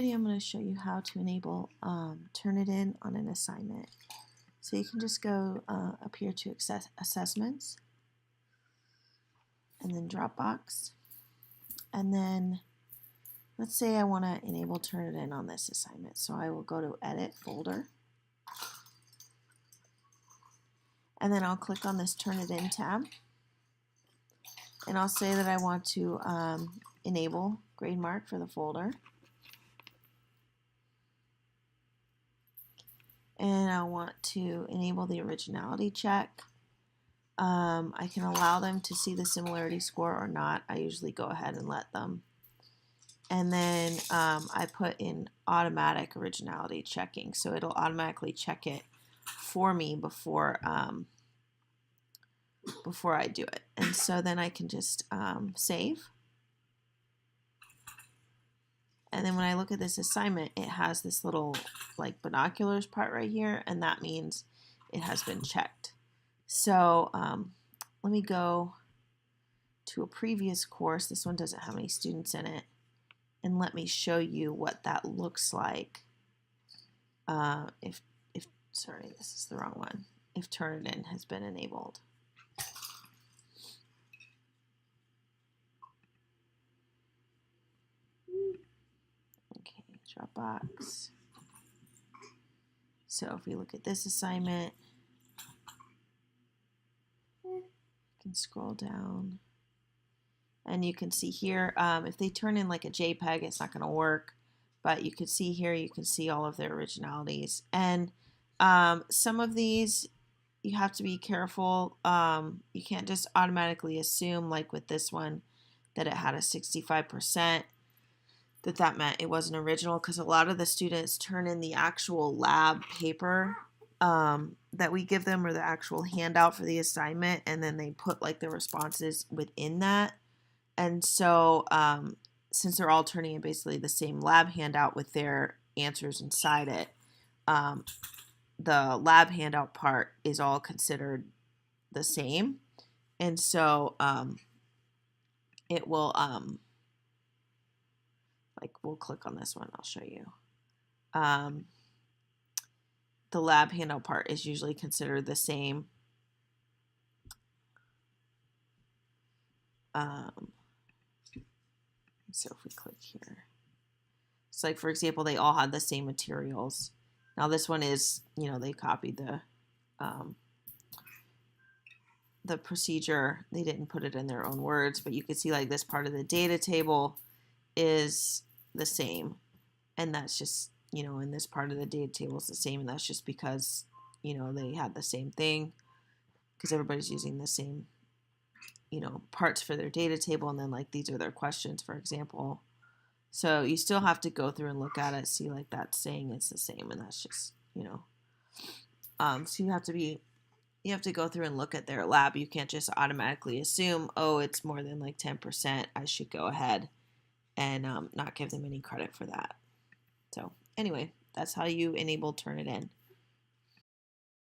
Today I'm going to show you how to enable Turnitin on an assignment. So you can just go up here to assessments and then Dropbox. And then let's say I want to enable Turnitin on this assignment. So I will go to Edit Folder. And then I'll click on this Turnitin tab. And I'll say that I want to enable GradeMark for the folder. And I want to enable the originality check. I can allow them to see the similarity score or not. I usually go ahead and let them. And then I put in automatic originality checking, so it'll automatically check it for me before I do it. And so then I can just save. And then when I look at this assignment, it has this little like binoculars part right here, and that means it has been checked. So let me go to a previous course. This one doesn't have any students in it. And let me show you what that looks like sorry, this is the wrong one, if Turnitin has been enabled. Okay, Dropbox. So if we look at this assignment, you can scroll down and you can see here, if they turn in like a JPEG, it's not going to work, but you can see here, you can see all of their originalities. And some of these you have to be careful. You can't just automatically assume, like with this one, that it had a 65%, that meant it wasn't original, because a lot of the students turn in the actual lab paper that we give them, or the actual handout for the assignment, and then they put like the responses within that. And so since they're all turning in basically the same lab handout with their answers inside it, the lab handout part is all considered the same. And so it will, like we'll click on this one, I'll show you. The lab handout part is usually considered the same. So if we click here, it's like, for example, they all had the same materials. Now this one is, they copied the procedure. They didn't put it in their own words, but you can see like this part of the data table is the same. And that's just, and this part of the data table is the same. And that's just because, they had the same thing, because everybody's using the same parts for their data table, and then like these are their questions, for example. So you still have to go through and look at it, see like that's saying it's the same, and that's just so you have to go through and look at their lab. You can't just automatically assume, oh, it's more than like 10%, I should go ahead and not give them any credit for that. So anyway, that's how you enable Turnitin.